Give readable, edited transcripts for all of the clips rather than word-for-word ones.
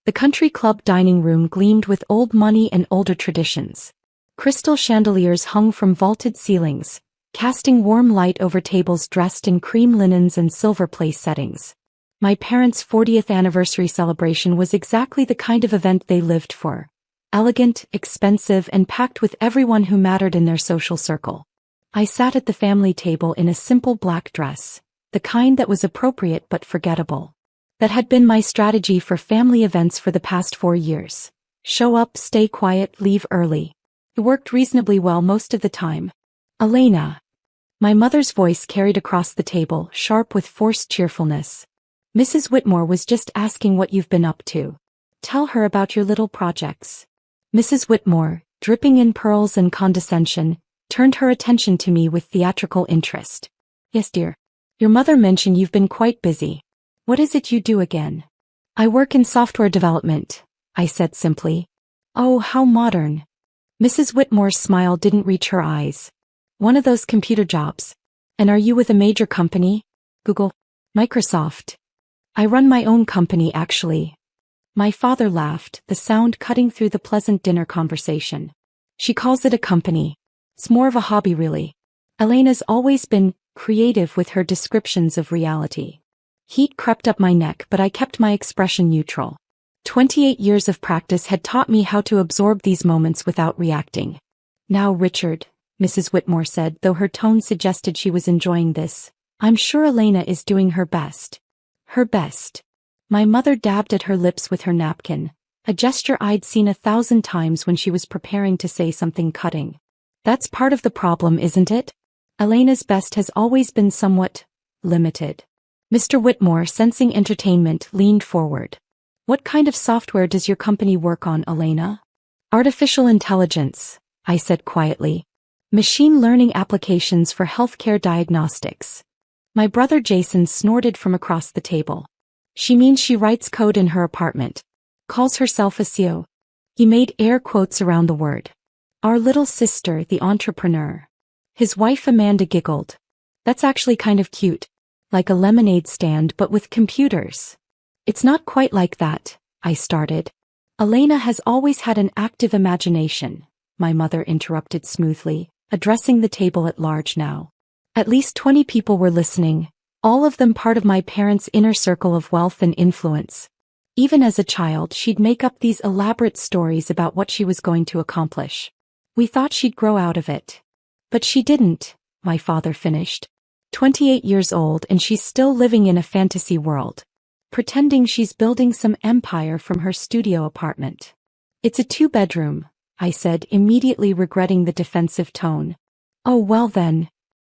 The country club dining room gleamed with old money and older traditions. Crystal chandeliers hung from vaulted ceilings, casting warm light over tables dressed in cream linens and silver place settings. My parents' 40th anniversary celebration was exactly the kind of event they lived for. Elegant, expensive, and packed with everyone who mattered in their social circle. I sat at the family table in a simple black dress, the kind that was appropriate but forgettable. That had been my strategy for family events for the past 4 years. Show up, stay quiet, leave early. It worked reasonably well most of the time. Elena. My mother's voice carried across the table, sharp with forced cheerfulness. Mrs. Whitmore was just asking what you've been up to. Tell her about your little projects. Mrs. Whitmore, dripping in pearls and condescension, turned her attention to me with theatrical interest. Yes, dear. Your mother mentioned you've been quite busy. What is it you do again? I work in software development, I said simply. Oh, how modern. Mrs. Whitmore's smile didn't reach her eyes. One of those computer jobs. And are you with a major company? Google? Microsoft? I run my own company, actually. My father laughed, the sound cutting through the pleasant dinner conversation. She calls it a company. It's more of a hobby, really. Elena's always been creative with her descriptions of reality. Heat crept up my neck, but I kept my expression neutral. 28 years of practice had taught me how to absorb these moments without reacting. Now, Richard, Mrs. Whitmore said, though her tone suggested she was enjoying this, I'm sure Elena is doing her best. Her best. My mother dabbed at her lips with her napkin, a gesture I'd seen 1,000 times when she was preparing to say something cutting. That's part of the problem, isn't it? Elena's best has always been somewhat limited. Mr. Whitmore, sensing entertainment, leaned forward. What kind of software does your company work on, Elena? Artificial intelligence, I said quietly. Machine learning applications for healthcare diagnostics. My brother Jason snorted from across the table. She means she writes code in her apartment. Calls herself a CEO. He made air quotes around the word. Our little sister, the entrepreneur. His wife Amanda giggled. That's actually kind of cute. Like a lemonade stand but with computers. It's not quite like that, I started. Elena has always had an active imagination, my mother interrupted smoothly, addressing the table at large now. At least 20 people were listening, all of them part of my parents' inner circle of wealth and influence. Even as a child, she'd make up these elaborate stories about what she was going to accomplish. We thought she'd grow out of it. But she didn't, my father finished. 28 years old and she's still living in a fantasy world. Pretending she's building some empire from her studio apartment. It's a 2-bedroom, I said, immediately regretting the defensive tone. Oh well then.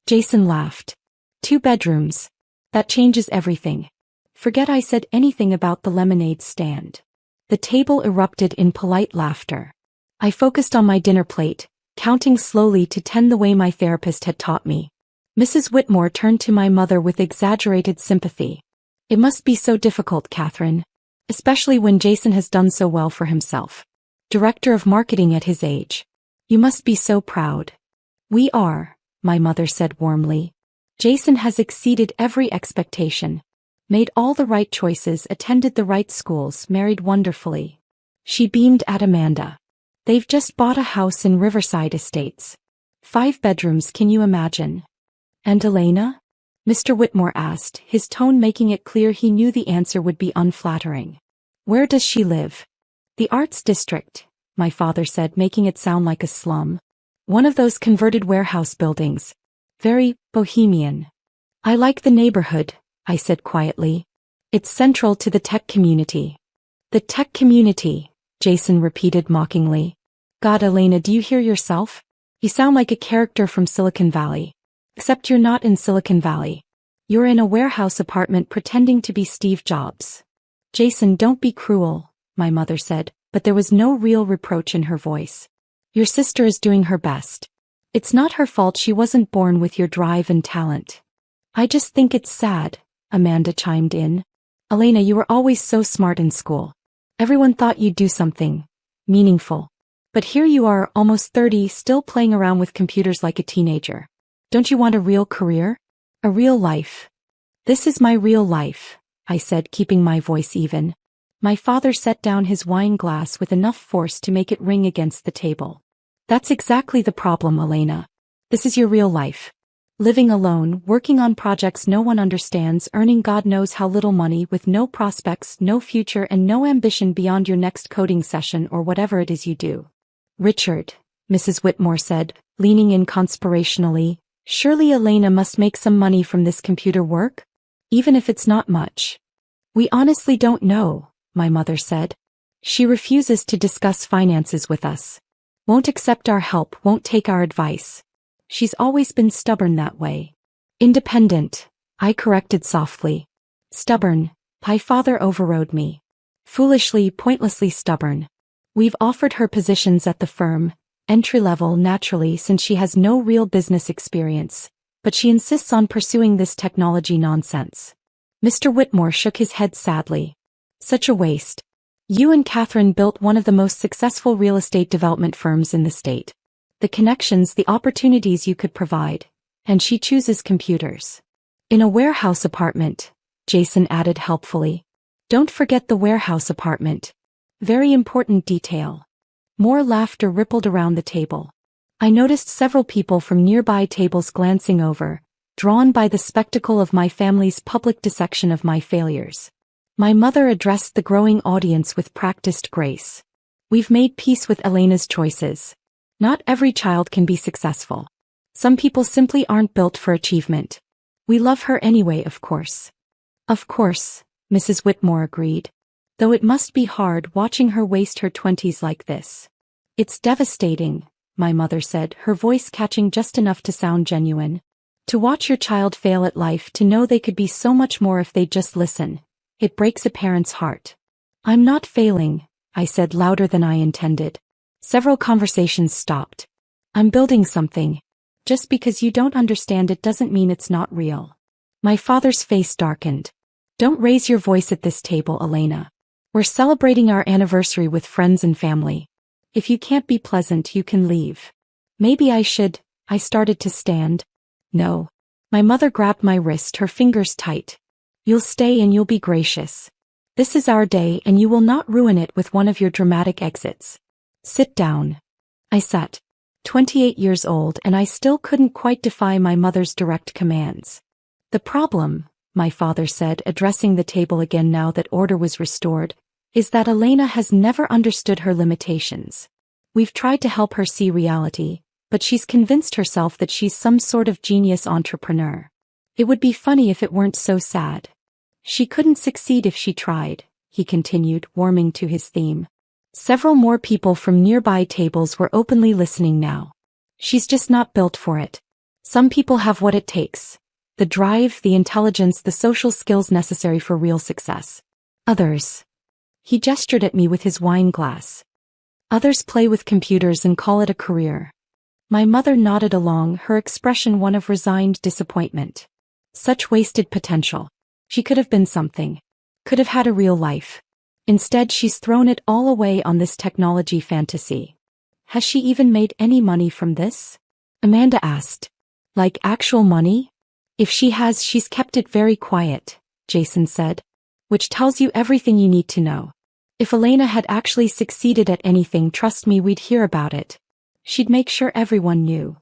Jason laughed. 2 bedrooms. That changes everything. Forget I said anything about the lemonade stand. The table erupted in polite laughter. I focused on my dinner plate, counting slowly to 10 the way my therapist had taught me. Mrs. Whitmore turned to my mother with exaggerated sympathy. It must be so difficult, Catherine. Especially when Jason has done so well for himself. Director of marketing at his age. You must be so proud. We are, my mother said warmly. Jason has exceeded every expectation. Made all the right choices, attended the right schools, married wonderfully. She beamed at Amanda. They've just bought a house in Riverside Estates. 5 bedrooms, can you imagine? And Elena? Mr. Whitmore asked, his tone making it clear he knew the answer would be unflattering. Where does she live? The Arts District, my father said, making it sound like a slum. One of those converted warehouse buildings. Very bohemian. I like the neighborhood, I said quietly. It's central to the tech community. The tech community, Jason repeated mockingly. God, Elena, do you hear yourself? You sound like a character from Silicon Valley. Except you're not in Silicon Valley. You're in a warehouse apartment pretending to be Steve Jobs. Jason, don't be cruel, my mother said, but there was no real reproach in her voice. Your sister is doing her best. It's not her fault she wasn't born with your drive and talent. I just think it's sad, Amanda chimed in. Elena, you were always so smart in school. Everyone thought you'd do something meaningful. But here you are, almost 30, still playing around with computers like a teenager. Don't you want a real career? A real life? This is my real life, I said, keeping my voice even. My father set down his wine glass with enough force to make it ring against the table. That's exactly the problem, Elena. This is your real life. Living alone, working on projects no one understands, earning God knows how little money with no prospects, no future and no ambition beyond your next coding session or whatever it is you do. Richard, Mrs. Whitmore said, leaning in conspirationally, surely Elena must make some money from this computer work? Even if it's not much. We honestly don't know, my mother said. She refuses to discuss finances with us. Won't accept our help, won't take our advice. She's always been stubborn that way. Independent, I corrected softly. Stubborn, my father overrode me. Foolishly, pointlessly stubborn. We've offered her positions at the firm, entry-level naturally since she has no real business experience, but she insists on pursuing this technology nonsense. Mr. Whitmore shook his head sadly. Such a waste. You and Catherine built one of the most successful real estate development firms in the state. The connections, the opportunities you could provide, and she chooses computers. In a warehouse apartment, Jason added helpfully. Don't forget the warehouse apartment. Very important detail. More laughter rippled around the table. I noticed several people from nearby tables glancing over, drawn by the spectacle of my family's public dissection of my failures. My mother addressed the growing audience with practiced grace. We've made peace with Elena's choices. Not every child can be successful. Some people simply aren't built for achievement. We love her anyway, of course. Of course, Mrs. Whitmore agreed. Though it must be hard watching her waste her 20s like this. It's devastating, my mother said, her voice catching just enough to sound genuine. To watch your child fail at life, to know they could be so much more if they'd just listen. It breaks a parent's heart. I'm not failing, I said louder than I intended. Several conversations stopped. I'm building something. Just because you don't understand it doesn't mean it's not real. My father's face darkened. Don't raise your voice at this table, Elena. We're celebrating our anniversary with friends and family. If you can't be pleasant, you can leave. Maybe I should. I started to stand. No. My mother grabbed my wrist, her fingers tight. You'll stay and you'll be gracious. This is our day and you will not ruin it with one of your dramatic exits. Sit down. I sat. 28 years old and I still couldn't quite defy my mother's direct commands. The problem, my father said, addressing the table again now that order was restored, is that Elena has never understood her limitations. We've tried to help her see reality, but she's convinced herself that she's some sort of genius entrepreneur. It would be funny if it weren't so sad. She couldn't succeed if she tried, he continued, warming to his theme. Several more people from nearby tables were openly listening now. She's just not built for it. Some people have what it takes. The drive, the intelligence, the social skills necessary for real success. Others. He gestured at me with his wine glass. Others play with computers and call it a career. My mother nodded along, her expression one of resigned disappointment. Such wasted potential. She could have been something. Could have had a real life. Instead, she's thrown it all away on this technology fantasy. Has she even made any money from this? Amanda asked. Like actual money? If she has, she's kept it very quiet, Jason said. Which tells you everything you need to know. If Elena had actually succeeded at anything, trust me, we'd hear about it. She'd make sure everyone knew.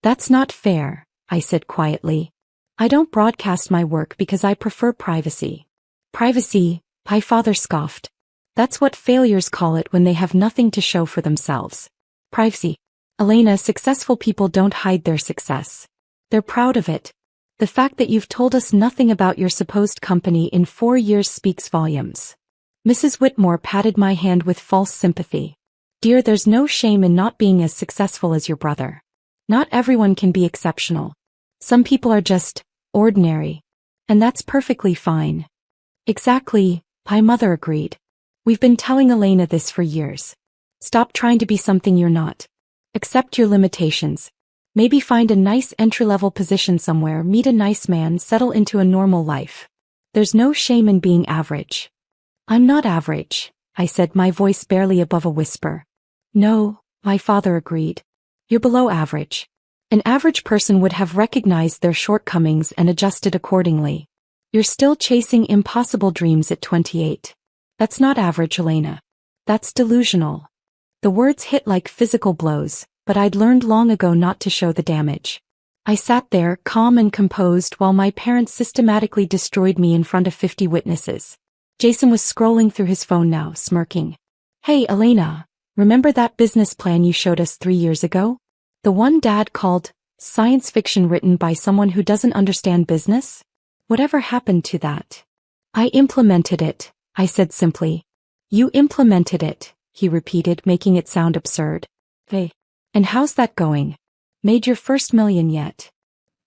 That's not fair, I said quietly. I don't broadcast my work because I prefer privacy. Privacy, my father scoffed. That's what failures call it when they have nothing to show for themselves. Privacy. Elena, successful people don't hide their success. They're proud of it. The fact that you've told us nothing about your supposed company in 4 years speaks volumes. Mrs. Whitmore patted my hand with false sympathy. Dear, there's no shame in not being as successful as your brother. Not everyone can be exceptional. Some people are just ordinary. And that's perfectly fine. Exactly, my mother agreed. We've been telling Elena this for years. Stop trying to be something you're not. Accept your limitations. Maybe find a nice entry-level position somewhere, meet a nice man, settle into a normal life. There's no shame in being average. I'm not average, I said, my voice barely above a whisper. No, my father agreed. You're below average. An average person would have recognized their shortcomings and adjusted accordingly. You're still chasing impossible dreams at 28. That's not average, Elena. That's delusional. The words hit like physical blows, but I'd learned long ago not to show the damage. I sat there, calm and composed, while my parents systematically destroyed me in front of 50 witnesses. Jason was scrolling through his phone now, smirking. Hey, Elena, remember that business plan you showed us 3 years ago? The one Dad called science fiction written by someone who doesn't understand business? Whatever happened to that? I implemented it, I said simply. You implemented it, he repeated, making it sound absurd. Hey, and how's that going? Made your first million yet?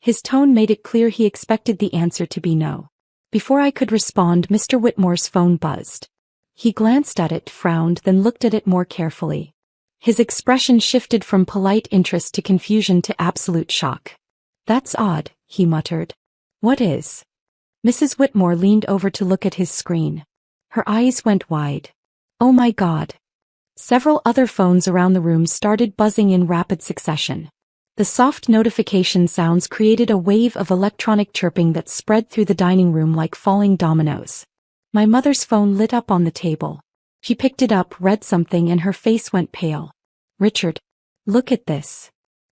His tone made it clear he expected the answer to be no. Before I could respond, Mr. Whitmore's phone buzzed. He glanced at it, frowned, then looked at it more carefully. His expression shifted from polite interest to confusion to absolute shock. That's odd, he muttered. What is? Mrs. Whitmore leaned over to look at his screen. Her eyes went wide. Oh my God. Several other phones around the room started buzzing in rapid succession. The soft notification sounds created a wave of electronic chirping that spread through the dining room like falling dominoes. My mother's phone lit up on the table. She picked it up, read something, and her face went pale. Richard, look at this.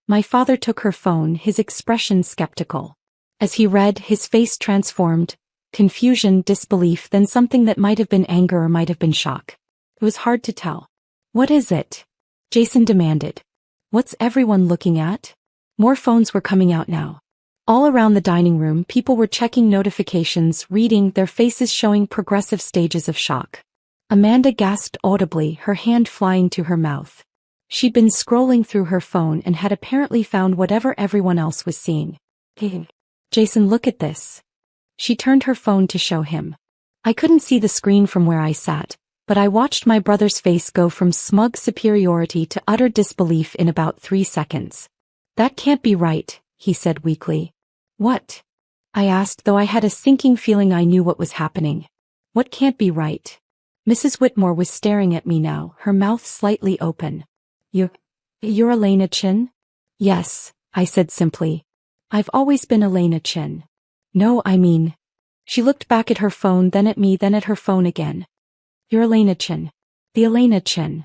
My father took her phone, his expression skeptical. As he read, his face transformed, confusion, disbelief, then something that might have been anger or might have been shock. It was hard to tell. What is it? Jason demanded. What's everyone looking at? More phones were coming out now. All around the dining room, people were checking notifications, reading, their faces showing progressive stages of shock. Amanda gasped audibly, her hand flying to her mouth. She'd been scrolling through her phone and had apparently found whatever everyone else was seeing. Hey, Jason, look at this. She turned her phone to show him. I couldn't see the screen from where I sat, but I watched my brother's face go from smug superiority to utter disbelief in about 3 seconds. That can't be right, he said weakly. What? I asked, though I had a sinking feeling I knew what was happening. What can't be right? Mrs. Whitmore was staring at me now, her mouth slightly open. You're Elena Chin? Yes, I said simply. I've always been Elena Chin. No, I mean. She looked back at her phone, then at me, then at her phone again. You're Elena Chin. The Elena Chin.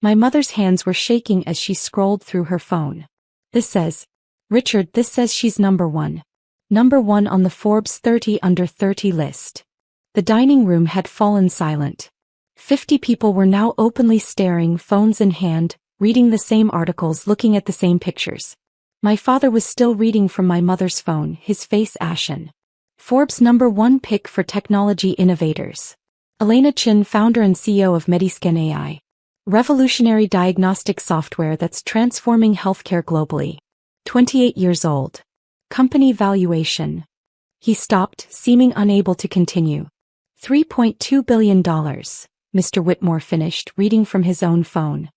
My mother's hands were shaking as she scrolled through her phone. This says, Richard, this says she's number 1. Number 1 on the Forbes 30 under 30 list. The dining room had fallen silent. 50 people were now openly staring, phones in hand, reading the same articles, looking at the same pictures. My father was still reading from my mother's phone, his face ashen. Forbes number 1 pick for technology innovators. Elena Chin, founder and CEO of Mediscan AI. Revolutionary diagnostic software that's transforming healthcare globally. 28 years old. Company valuation. He stopped, seeming unable to continue. $3.2 billion, Mr. Whitmore finished, reading from his own phone.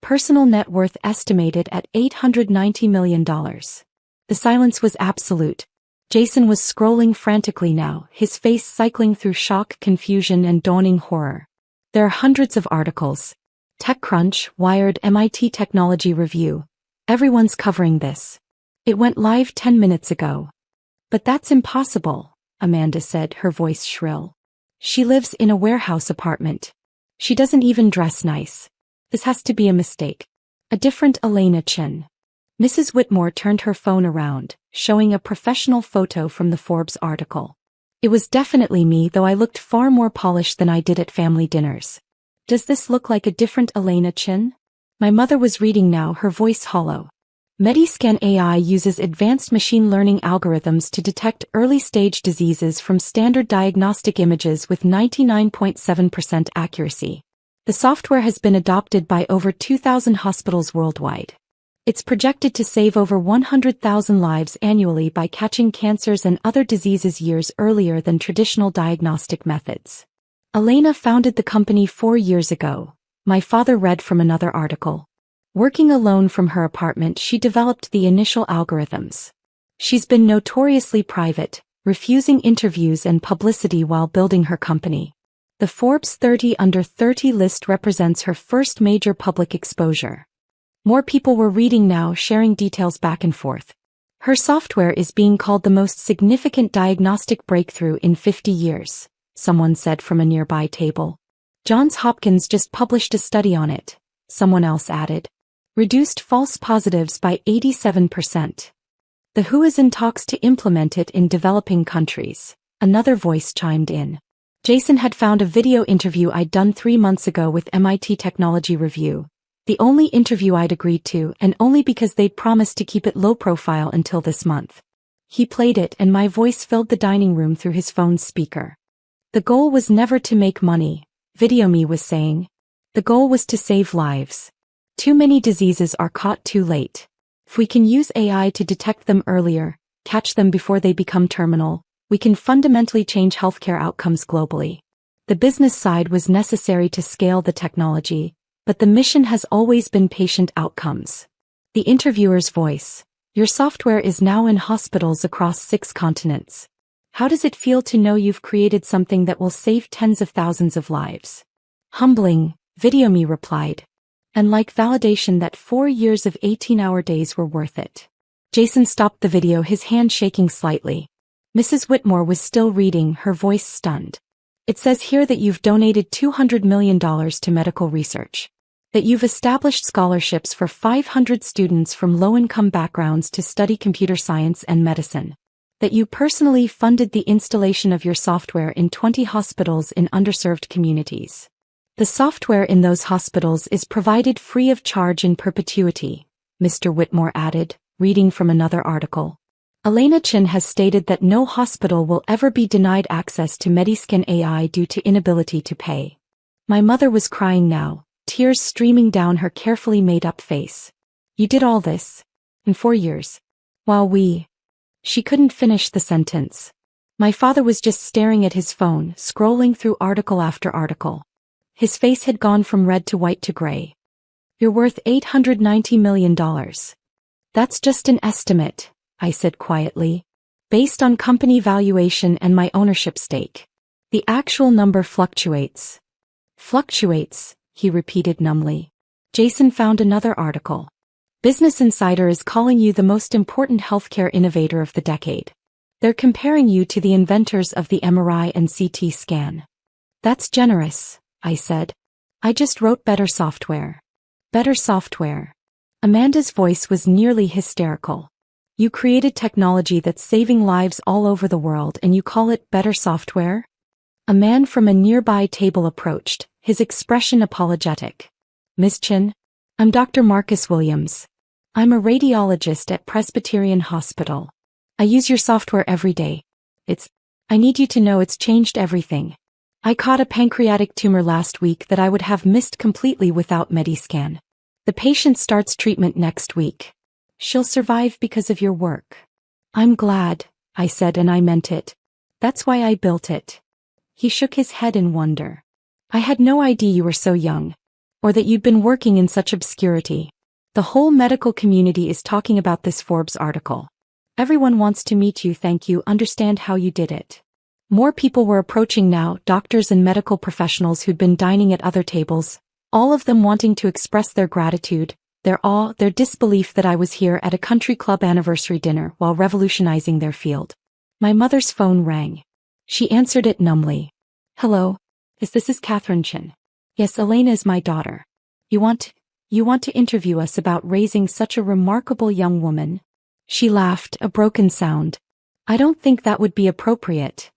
Personal net worth estimated at $890 million. The silence was absolute. Jason was scrolling frantically now, his face cycling through shock, confusion, and dawning horror. There are hundreds of articles. TechCrunch, Wired, MIT Technology Review. Everyone's covering this. It went live 10 minutes ago. But that's impossible, Amanda said, her voice shrill. She lives in a warehouse apartment. She doesn't even dress nice. This has to be a mistake. A different Elena Chin. Mrs. Whitmore turned her phone around, showing a professional photo from the Forbes article. It was definitely me, though I looked far more polished than I did at family dinners. Does this look like a different Elena Chin? My mother was reading now, her voice hollow. Mediscan AI uses advanced machine learning algorithms to detect early-stage diseases from standard diagnostic images with 99.7% accuracy. The software has been adopted by over 2,000 hospitals worldwide. It's projected to save over 100,000 lives annually by catching cancers and other diseases years earlier than traditional diagnostic methods. Elena founded the company 4 years ago, my father read from another article. Working alone from her apartment, she developed the initial algorithms. She's been notoriously private, refusing interviews and publicity while building her company. The Forbes 30 under 30 list represents her first major public exposure. More people were reading now, sharing details back and forth. Her software is being called the most significant diagnostic breakthrough in 50 years, someone said from a nearby table. Johns Hopkins just published a study on it, someone else added. Reduced false positives by 87%. The WHO is in talks to implement it in developing countries, another voice chimed in. Jason had found a video interview I'd done 3 months ago with MIT Technology Review, the only interview I'd agreed to and only because they'd promised to keep it low profile until this month. He played it and my voice filled the dining room through his phone's speaker. The goal was never to make money, Video Me was saying. The goal was to save lives. Too many diseases are caught too late. If we can use AI to detect them earlier, catch them before they become terminal, we can fundamentally change healthcare outcomes globally. The business side was necessary to scale the technology, but the mission has always been patient outcomes. The interviewer's voice. Your software is now in hospitals across 6 continents. How does it feel to know you've created something that will save tens of thousands of lives? Humbling, Video Me replied. And like validation that 4 years of 18-hour days were worth it. Jason stopped the video, his hand shaking slightly. Mrs. Whitmore was still reading, her voice stunned. It says here that you've donated $200 million to medical research. That you've established scholarships for 500 students from low-income backgrounds to study computer science and medicine. That you personally funded the installation of your software in 20 hospitals in underserved communities. The software in those hospitals is provided free of charge in perpetuity, Mr. Whitmore added, reading from another article. Elena Chin has stated that no hospital will ever be denied access to Mediscan AI due to inability to pay. My mother was crying now, tears streaming down her carefully made-up face. You did all this? In 4 years? While we... She couldn't finish the sentence. My father was just staring at his phone, scrolling through article after article. His face had gone from red to white to gray. You're worth $890 million. That's just an estimate, I said quietly. Based on company valuation and my ownership stake. The actual number fluctuates. Fluctuates, he repeated numbly. Jason found another article. Business Insider is calling you the most important healthcare innovator of the decade. They're comparing you to the inventors of the MRI and CT scan. That's generous, I said. I just wrote better software. Better software. Amanda's voice was nearly hysterical. You created technology that's saving lives all over the world and you call it better software? A man from a nearby table approached, his expression apologetic. Miss Chin? I'm Dr. Marcus Williams. I'm a radiologist at Presbyterian Hospital. I use your software every day. I need you to know it's changed everything. I caught a pancreatic tumor last week that I would have missed completely without Mediscan. The patient starts treatment next week. She'll survive because of your work. I'm glad, I said, and I meant it. That's why I built it. He shook his head in wonder. I had no idea you were so young. Or that you'd been working in such obscurity. The whole medical community is talking about this Forbes article. Everyone wants to meet you, thank you, understand how you did it. More people were approaching now, doctors and medical professionals who'd been dining at other tables, all of them wanting to express their gratitude, their awe, their disbelief that I was here at a country club anniversary dinner while revolutionizing their field. My mother's phone rang. She answered it numbly. Hello? This is Catherine Chin. Yes, Elena is my daughter. You want to interview us about raising such a remarkable young woman? She laughed, a broken sound. I don't think that would be appropriate.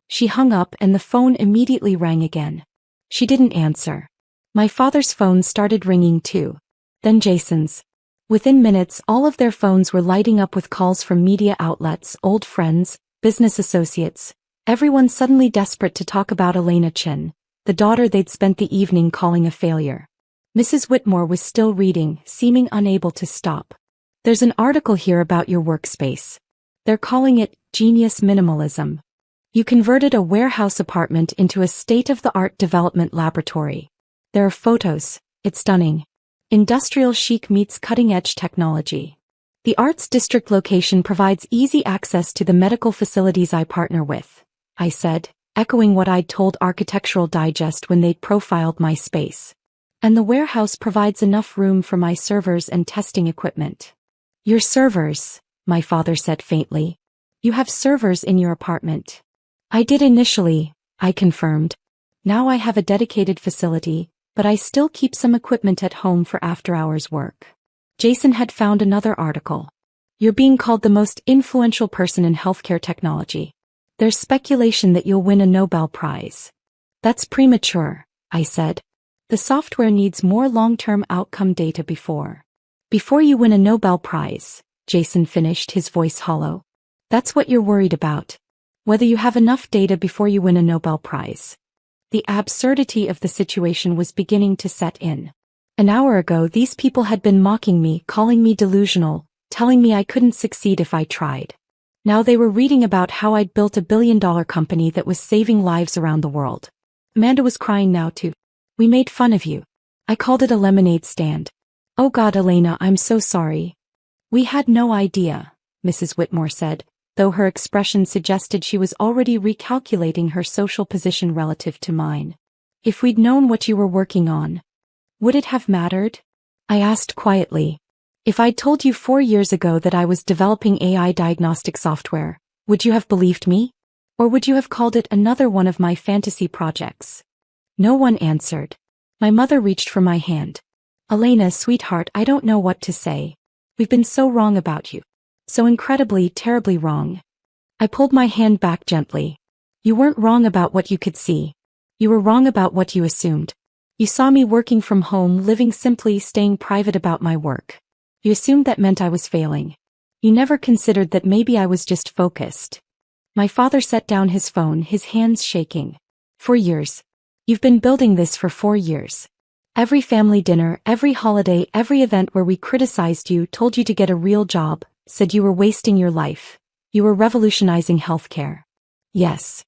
She hung up and the phone immediately rang again. She didn't answer. My father's phone started ringing too. Then Jason's. Within minutes, all of their phones were lighting up with calls from media outlets, old friends, business associates, everyone suddenly desperate to talk about Elena Chin, the daughter they'd spent the evening calling a failure. Mrs. Whitmore was still reading, seeming unable to stop. There's an article here about your workspace. They're calling it genius minimalism. You converted a warehouse apartment into a state-of-the-art development laboratory. There are photos. It's stunning. Industrial chic meets cutting-edge technology. The Arts District location provides easy access to the medical facilities I partner with, I said, echoing what I'd told Architectural Digest when they'd profiled my space. And the warehouse provides enough room for my servers and testing equipment. Your servers, my father said faintly. You have servers in your apartment. I did initially, I confirmed. Now I have a dedicated facility, but I still keep some equipment at home for after-hours work. Jason had found another article. You're being called the most influential person in healthcare technology. There's speculation that you'll win a Nobel Prize. That's premature, I said. The software needs more long-term outcome data before you win a Nobel Prize, Jason finished, his voice hollow. That's what you're worried about. Whether you have enough data before you win a Nobel Prize. The absurdity of the situation was beginning to set in. An hour ago, these people had been mocking me, calling me delusional, telling me I couldn't succeed if I tried. Now they were reading about how I'd built a billion-dollar company that was saving lives around the world. Amanda was crying now too. We made fun of you. I called it a lemonade stand. Oh God, Elena, I'm so sorry. We had no idea, Mrs. Whitmore said, though her expression suggested she was already recalculating her social position relative to mine. If we'd known what you were working on, would it have mattered? I asked quietly. If I'd told you 4 years ago that I was developing AI diagnostic software, would you have believed me? Or would you have called it another one of my fantasy projects? No one answered. My mother reached for my hand. Elena, sweetheart, I don't know what to say. We've been so wrong about you. So incredibly, terribly wrong. I pulled my hand back gently. You weren't wrong about what you could see. You were wrong about what you assumed. You saw me working from home, living simply, staying private about my work. You assumed that meant I was failing. You never considered that maybe I was just focused. My father set down his phone, his hands shaking. 4 years. You've been building this for 4 years. Every family dinner, every holiday, every event where we criticized you, told you to get a real job, said you were wasting your life. You were revolutionizing healthcare. Yes.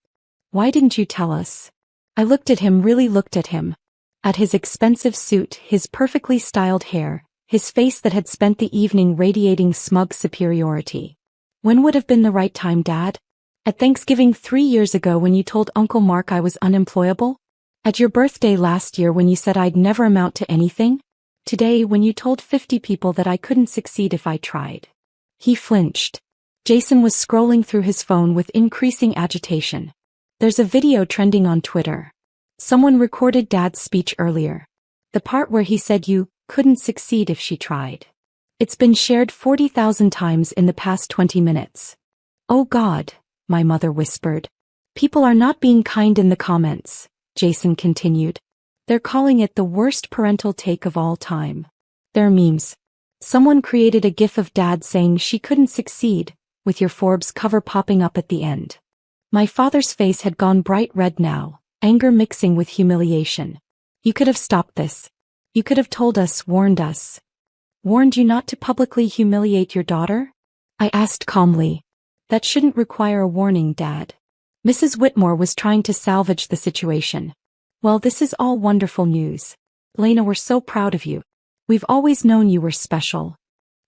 Why didn't you tell us? I looked at him, really looked at him. At his expensive suit, his perfectly styled hair, his face that had spent the evening radiating smug superiority. When would have been the right time, Dad? At Thanksgiving 3 years ago when you told Uncle Mark I was unemployable? At your birthday last year when you said I'd never amount to anything? Today when you told 50 people that I couldn't succeed if I tried? He flinched. Jason was scrolling through his phone with increasing agitation. There's a video trending on Twitter. Someone recorded Dad's speech earlier. The part where he said you couldn't succeed if she tried. It's been shared 40,000 times in the past 20 minutes. Oh God, my mother whispered. People are not being kind in the comments, Jason continued. They're calling it the worst parental take of all time. They're memes. Someone created a gif of Dad saying she couldn't succeed, with your Forbes cover popping up at the end. My father's face had gone bright red now, anger mixing with humiliation. You could have stopped this. You could have told us, warned us. Warned you not to publicly humiliate your daughter? I asked calmly. That shouldn't require a warning, Dad. Mrs. Whitmore was trying to salvage the situation. Well, this is all wonderful news. Lena, we're so proud of you. We've always known you were special.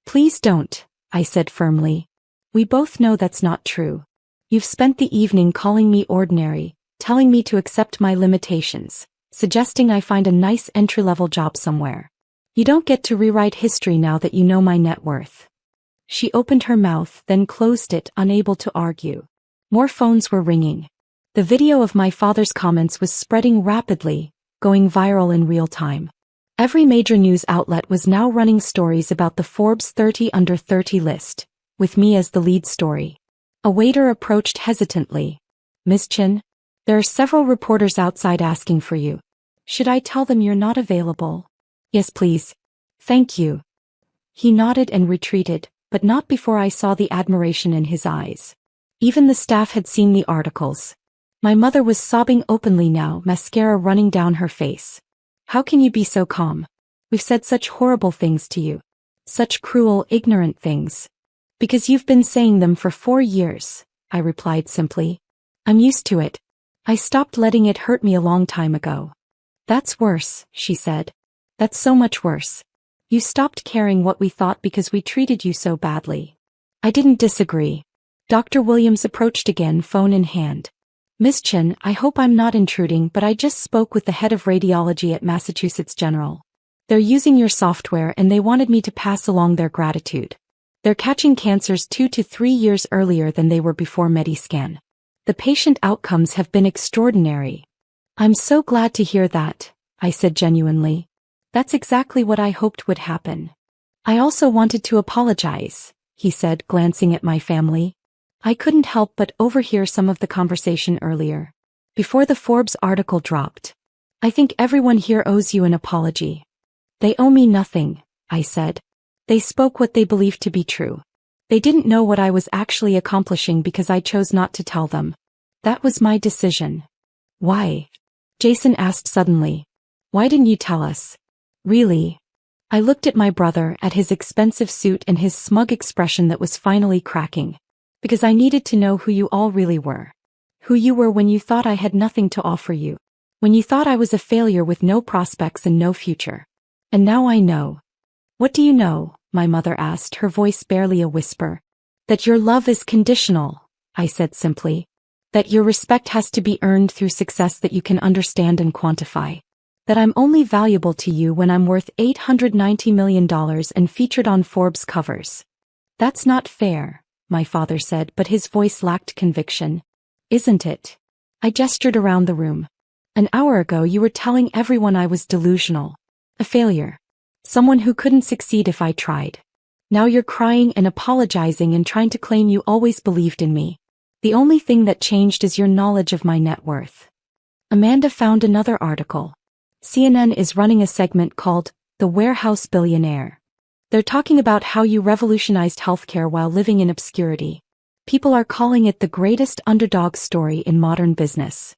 Please don't, I said firmly. We both know that's not true. You've spent the evening calling me ordinary, telling me to accept my limitations, suggesting I find a nice entry-level job somewhere. You don't get to rewrite history now that you know my net worth. She opened her mouth, then closed it, unable to argue. More phones were ringing. The video of my father's comments was spreading rapidly, going viral in real time. Every major news outlet was now running stories about the Forbes 30 under 30 list, with me as the lead story. A waiter approached hesitantly. Ms. Chin, there are several reporters outside asking for you. Should I tell them you're not available? Yes, please. Thank you. He nodded and retreated, but not before I saw the admiration in his eyes. Even the staff had seen the articles. My mother was sobbing openly now, mascara running down her face. How can you be so calm? We've said such horrible things to you. Such cruel, ignorant things. Because you've been saying them for 4 years, I replied simply. I'm used to it. I stopped letting it hurt me a long time ago. That's worse, she said. That's so much worse. You stopped caring what we thought because we treated you so badly. I didn't disagree. Dr. Williams approached again, phone in hand. Miss Chin, I hope I'm not intruding, but I just spoke with the head of radiology at Massachusetts General. They're using your software and they wanted me to pass along their gratitude. They're catching cancers 2 to 3 years earlier than they were before Mediscan. The patient outcomes have been extraordinary. I'm so glad to hear that, I said genuinely. That's exactly what I hoped would happen. I also wanted to apologize, he said, glancing at my family. I couldn't help but overhear some of the conversation earlier, before the Forbes article dropped. I think everyone here owes you an apology. They owe me nothing, I said. They spoke what they believed to be true. They didn't know what I was actually accomplishing because I chose not to tell them. That was my decision. Why? Jason asked suddenly. Why didn't you tell us? Really? I looked at my brother, at his expensive suit and his smug expression that was finally cracking. Because I needed to know who you all really were. Who you were when you thought I had nothing to offer you. When you thought I was a failure with no prospects and no future. And now I know. What do you know? My mother asked, her voice barely a whisper. That your love is conditional, I said simply. That your respect has to be earned through success that you can understand and quantify. That I'm only valuable to you when I'm worth $890 million and featured on Forbes covers. That's not fair, my father said, but his voice lacked conviction. Isn't it? I gestured around the room. An hour ago you were telling everyone I was delusional. A failure. Someone who couldn't succeed if I tried. Now you're crying and apologizing and trying to claim you always believed in me. The only thing that changed is your knowledge of my net worth. Amanda found another article. CNN is running a segment called The Warehouse Billionaire. They're talking about how you revolutionized healthcare while living in obscurity. People are calling it the greatest underdog story in modern business.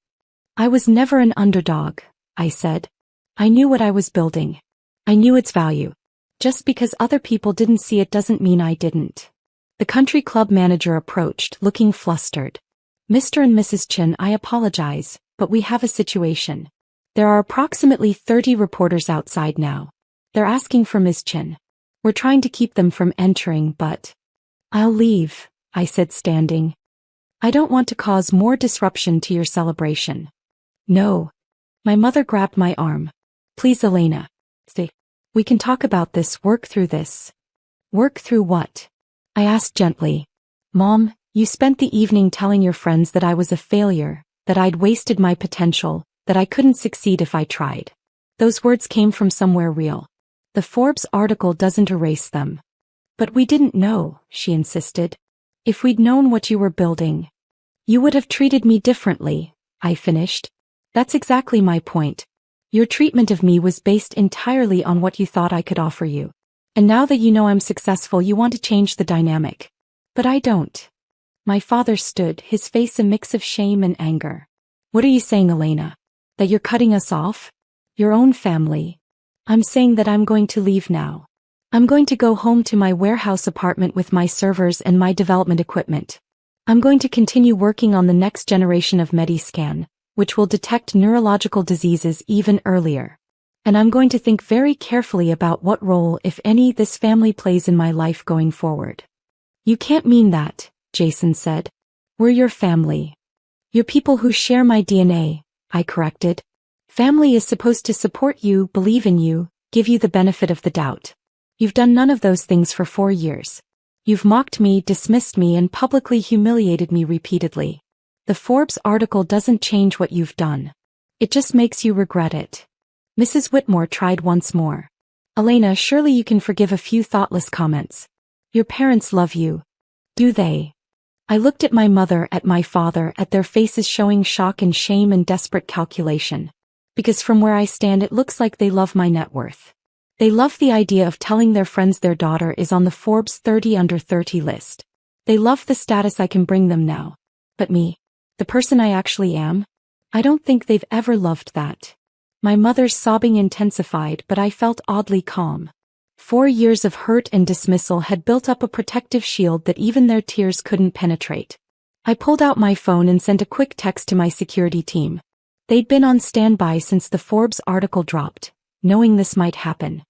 I was never an underdog, I said. I knew what I was building. I knew its value. Just because other people didn't see it doesn't mean I didn't. The country club manager approached, looking flustered. Mr. and Mrs. Chin, I apologize, but we have a situation. There are approximately 30 reporters outside now. They're asking for Ms. Chin. We're trying to keep them from entering, but... I'll leave, I said, standing. I don't want to cause more disruption to your celebration. No. My mother grabbed my arm. Please, Elena. Stay. We can talk about this, work through this. Work through what? I asked gently. Mom, you spent the evening telling your friends that I was a failure, that I'd wasted my potential, that I couldn't succeed if I tried. Those words came from somewhere real. The Forbes article doesn't erase them. But we didn't know, she insisted. If we'd known what you were building, you would have treated me differently, I finished. That's exactly my point. Your treatment of me was based entirely on what you thought I could offer you. And now that you know I'm successful, you want to change the dynamic. But I don't. My father stood, his face a mix of shame and anger. What are you saying, Elena? That you're cutting us off? Your own family? I'm saying that I'm going to leave now. I'm going to go home to my warehouse apartment with my servers and my development equipment. I'm going to continue working on the next generation of Mediscan, which will detect neurological diseases even earlier. And I'm going to think very carefully about what role, if any, this family plays in my life going forward. You can't mean that, Jason said. We're your family. You're people who share my DNA, I corrected. Family is supposed to support you, believe in you, give you the benefit of the doubt. You've done none of those things for 4 years. You've mocked me, dismissed me, and publicly humiliated me repeatedly. The Forbes article doesn't change what you've done. It just makes you regret it. Mrs. Whitmore tried once more. Elena, surely you can forgive a few thoughtless comments. Your parents love you. Do they? I looked at my mother, at my father, at their faces showing shock and shame and desperate calculation. Because from where I stand it looks like they love my net worth. They love the idea of telling their friends their daughter is on the Forbes 30 under 30 list. They love the status I can bring them now. But me, the person I actually am? I don't think they've ever loved that. My mother's sobbing intensified, but I felt oddly calm. 4 years of hurt and dismissal had built up a protective shield that even their tears couldn't penetrate. I pulled out my phone and sent a quick text to my security team. They'd been on standby since the Forbes article dropped, knowing this might happen.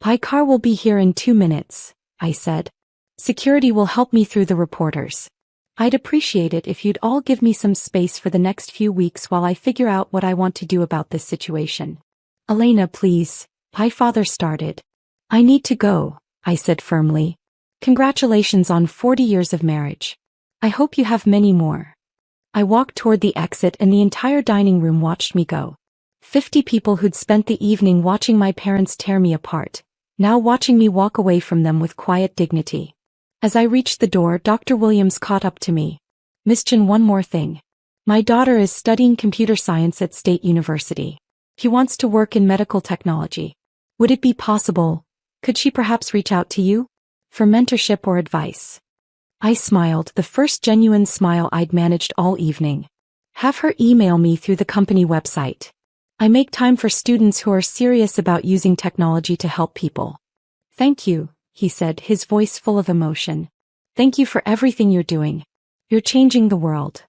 My car will be here in 2 minutes, I said. Security will help me through the reporters. I'd appreciate it if you'd all give me some space for the next few weeks while I figure out what I want to do about this situation. Elena, please, my father started. I need to go, I said firmly. Congratulations on 40 years of marriage. I hope you have many more. I walked toward the exit and the entire dining room watched me go. 50 people who'd spent the evening watching my parents tear me apart, now watching me walk away from them with quiet dignity. As I reached the door, Dr. Williams caught up to me. "Miss Chen, one more thing. My daughter is studying computer science at State University. She wants to work in medical technology. Would it be possible? Could she perhaps reach out to you for mentorship or advice?" I smiled, the first genuine smile I'd managed all evening. "Have her email me through the company website. I make time for students who are serious about using technology to help people." "Thank you," he said, his voice full of emotion. "Thank you for everything you're doing. You're changing the world."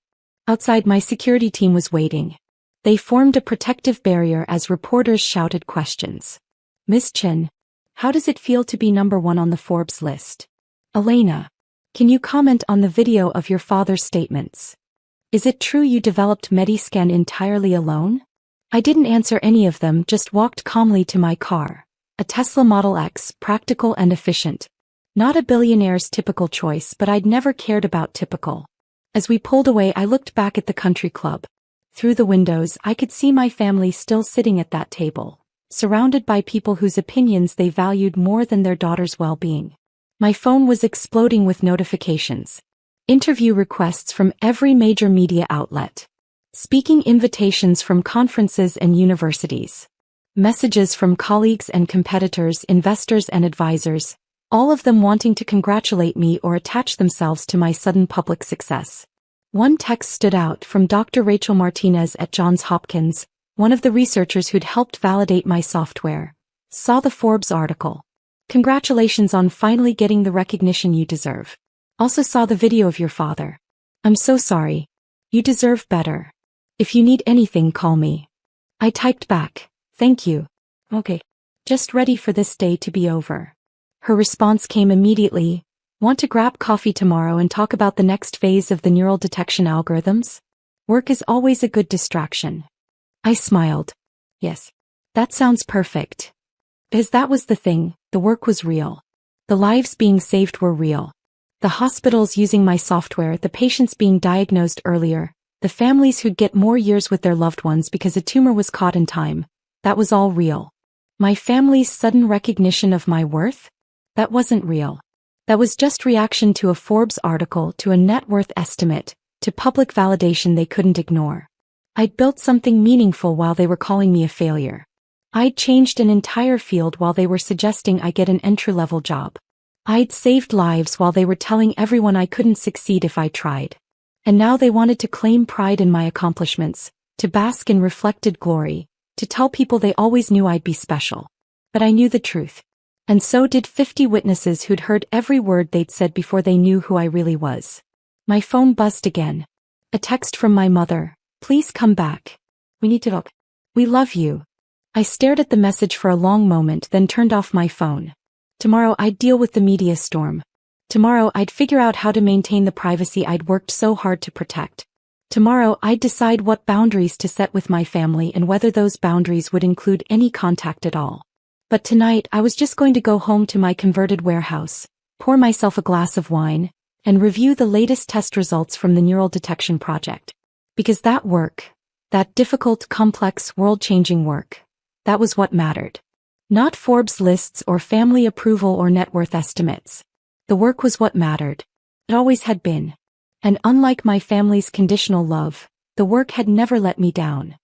Outside, my security team was waiting. They formed a protective barrier as reporters shouted questions. "Miss Chen, how does it feel to be #1 on the Forbes list? Elena, can you comment on the video of your father's statements? Is it true you developed Mediscan entirely alone?" I didn't answer any of them, just walked calmly to my car. A Tesla Model X, practical and efficient. Not a billionaire's typical choice, but I'd never cared about typical. As we pulled away, I looked back at the country club. Through the windows, I could see my family still sitting at that table, surrounded by people whose opinions they valued more than their daughter's well-being. My phone was exploding with notifications. Interview requests from every major media outlet. Speaking invitations from conferences and universities. Messages from colleagues and competitors, investors and advisors, all of them wanting to congratulate me or attach themselves to my sudden public success. One text stood out from Dr. Rachel Martinez at Johns Hopkins, one of the researchers who'd helped validate my software. "Saw the Forbes article. Congratulations on finally getting the recognition you deserve. Also saw the video of your father. I'm so sorry. You deserve better. If you need anything, call me." I typed back, "Thank you. Okay. Just ready for this day to be over." Her response came immediately. "Want to grab coffee tomorrow and talk about the next phase of the neural detection algorithms? Work is always a good distraction." I smiled. "Yes. That sounds perfect." Because that was the thing, the work was real. The lives being saved were real. The hospitals using my software, the patients being diagnosed earlier, the families who'd get more years with their loved ones because a tumor was caught in time, that was all real. My family's sudden recognition of my worth? That wasn't real. That was just reaction to a Forbes article, to a net worth estimate, to public validation they couldn't ignore. I'd built something meaningful while they were calling me a failure. I'd changed an entire field while they were suggesting I get an entry-level job. I'd saved lives while they were telling everyone I couldn't succeed if I tried. And now they wanted to claim pride in my accomplishments, to bask in reflected glory, to tell people they always knew I'd be special. But I knew the truth. And so did 50 witnesses who'd heard every word they'd said before they knew who I really was. My phone buzzed again. A text from my mother. "Please come back. We need to talk. We love you." I stared at the message for a long moment, then turned off my phone. Tomorrow I'd deal with the media storm. Tomorrow I'd figure out how to maintain the privacy I'd worked so hard to protect. Tomorrow I'd decide what boundaries to set with my family and whether those boundaries would include any contact at all. But tonight I was just going to go home to my converted warehouse, pour myself a glass of wine, and review the latest test results from the neural detection project. Because that work, that difficult, complex, world-changing work, that was what mattered. Not Forbes lists or family approval or net worth estimates. The work was what mattered. It always had been. And unlike my family's conditional love, the work had never let me down.